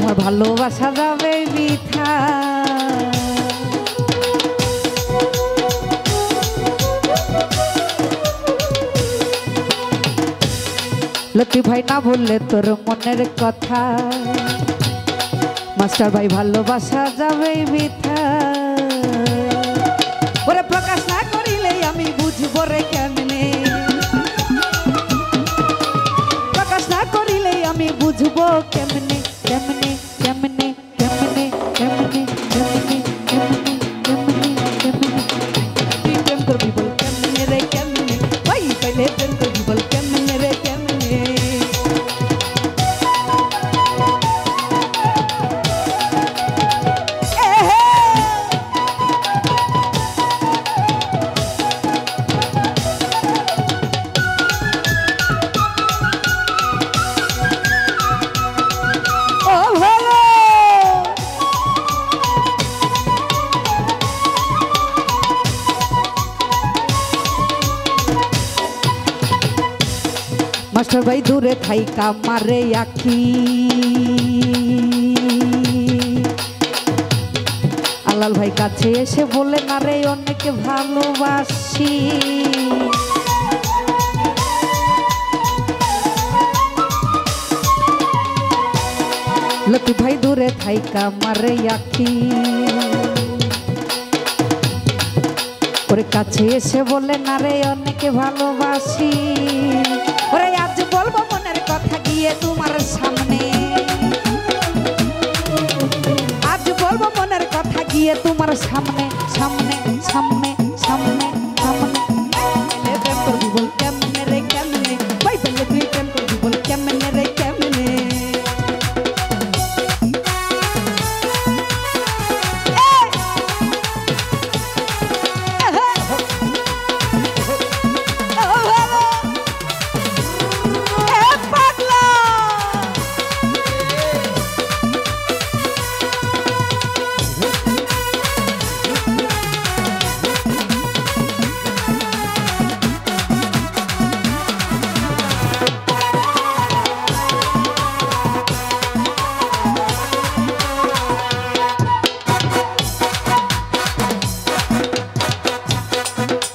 আমার ভালোবাসা যাবে বৃথা। লতি ভাই না বললে তোর মনের কথা, মাস্টার ভাই ভালোবাসা যাবে বৃথা। ওরে প্রকাশ না করিলে আমি বুঝবো রে কেমনে, প্রকাশ না করিলে আমি বুঝবো কেমনে কেমনে কেমনে কেমনে কেমনে কেমনে কেমনে কেমনে কেমনে তুই প্রেম করবি বল কেমনে রে কেমনে, ভাই পেলে প্রেম করবি বল কেমনে রে কেমনে। মাস্টার ভাই দূরে থাইকা মারে আখি, আল্লাল ভাই কাছে এসে বলে না রে অনেকে ভালোবাসি। লতি ভাই দূরে থাইকা মারে আখি, ওরে কাছে এসে বলে না রে অনেকে ভালোবাসি। ওরে আজ বলবো মনের কথা গিয়ে তোমার সামনে, আজ বলবো মনের কথা গিয়ে তোমার সামনে সামনে সামনে সামনে সামনে। প্রেম করবি বল কেমনে রে কেমনে, ভাই বলে তুই প্রেম করবি বল কেমনে রে কেমনে।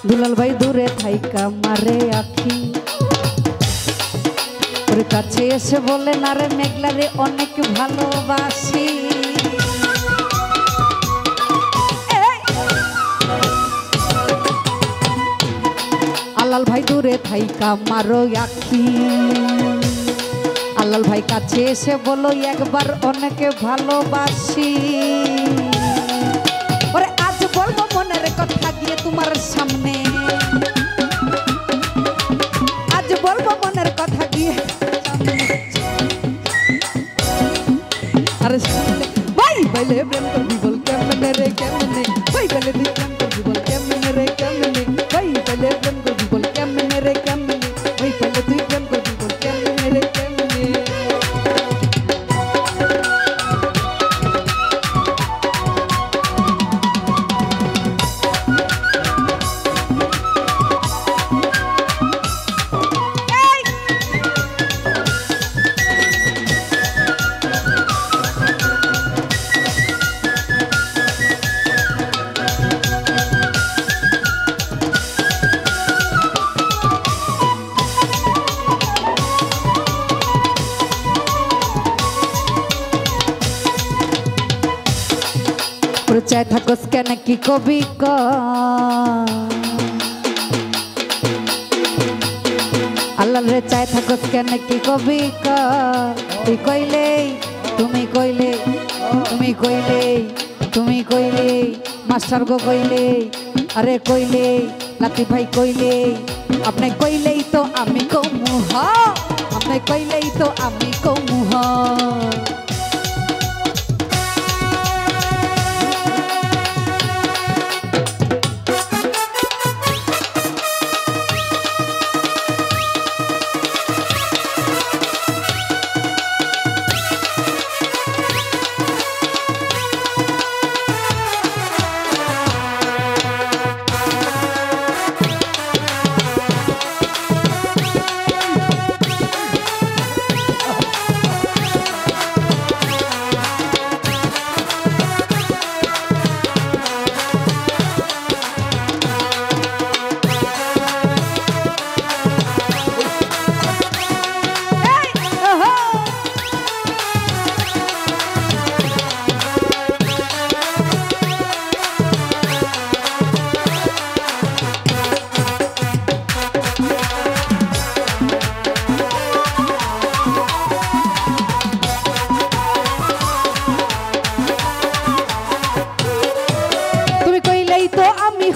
দুলাল ভাই দূরে থাইকা মারে আখি, ওর কাছে এসে বলে না রে মেঘলা রে অনেক ভালোবাসি। আল্লাল ভাই দূরে থাইকা মারো আখি, আল্লাল ভাই কাছে এসে বলো একবার অনেকে ভালোবাসি। ওরে আজ বলবো মনের কথা গিয়ে তোমার সামনে, আজ বলবো মনের কথা গিয়ে আরে ভাই বলে প্রেম করবি বল কেমনে রে কেমনে, ভাই বলে তুই প্রেম করবি বল কেমনে রে কেমনে, ভাই বলে প্রেম করবি বল কেমনে রে কেমনে, ভাই বলে তুই প্রেম করবি বল কেমনে রে কেমনে। চাই থাকস কেন কি কবি ক, আল্লাহ রে চাই থাকস কেন কি কবি ক। তুই কইলে তুমি কইলে তুমি কইলে তুমি কইলে মাস্টার গো কইলে, আরে কইলে লাতি ভাই কইলে, আপনি কইলেই তো আমি কমু হ, আপনি কইলেই তো আমি কমু হ।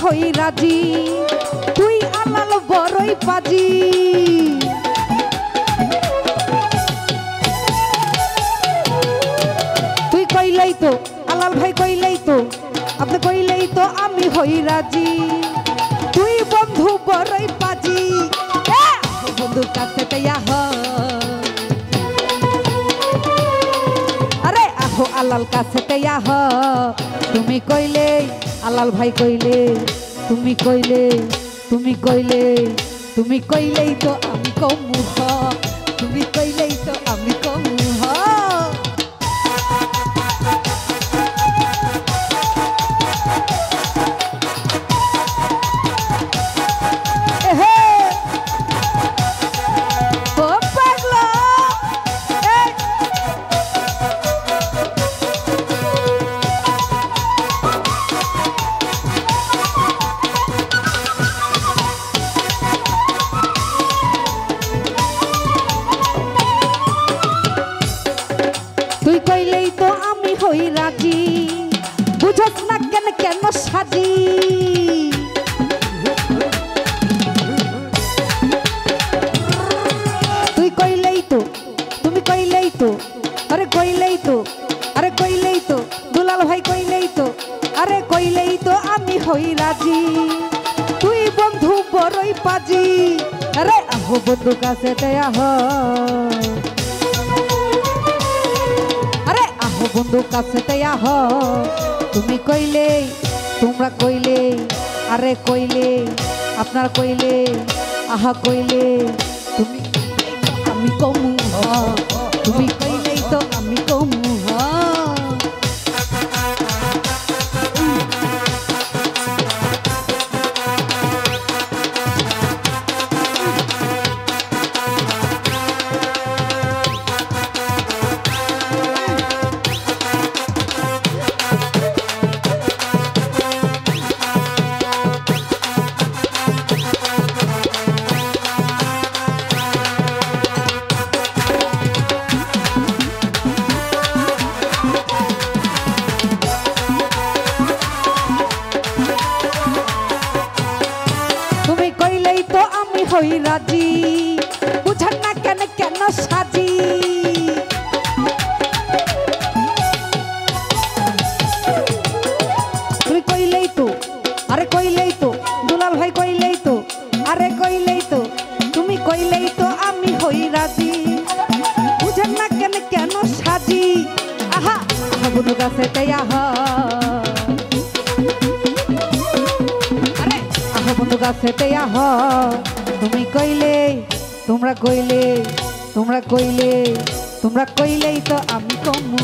হই রাজি তুই আলাল বড়ই পাজি তুই কইলেই তো আলাল ভাই কইলেই তো আপনি কইলেই তো আমি হই রাজি তুই বন্ধু বড়ই পাজি বন্ধু কাছে আরে আহো আলাল কাছে তুমি কইলে আলাল ভাই কইলে তুমি কইলে তুমি কইলে তুমি কইলেই তো আমি কমু তুমি কইলেই তো আমি কমু তুই কইলেই তো আমি হই রাজি বুঝছ না কেন কেন সাজি তুই কইলেই তো তুমি কইলেই তো আরে কইলেই তো আরে কইলেই তো দুলাল ভাই কইলেই তো আরে কইলেই তো আমি হই রাজি তুই বন্ধু বড়ই পাজি আরে আহো বন্ধু কাছে বন্ধু কাছে তুমি কইলে তোমরা কইলে আরে কইলে আপনার কইলে আহা কইলে তুমি আমি কমু তুমি কইলেই তো আমি কমু হই রাজি বুঝান না কেন কেন সাজি তুই কইলেই তো আরে কইলেই তো দুলাল ভাই কইলেই তো আরে কইলেই তো তুমি কইলেই তো আমি হই রাজি বুঝান না কেন কেন সাজি আহা বন্ধু কাছে আরে বন্ধু কাছে তুমি কইলে তোমরা কইলে তোমরা কইলে তোমরা কইলেই তো আমি কমু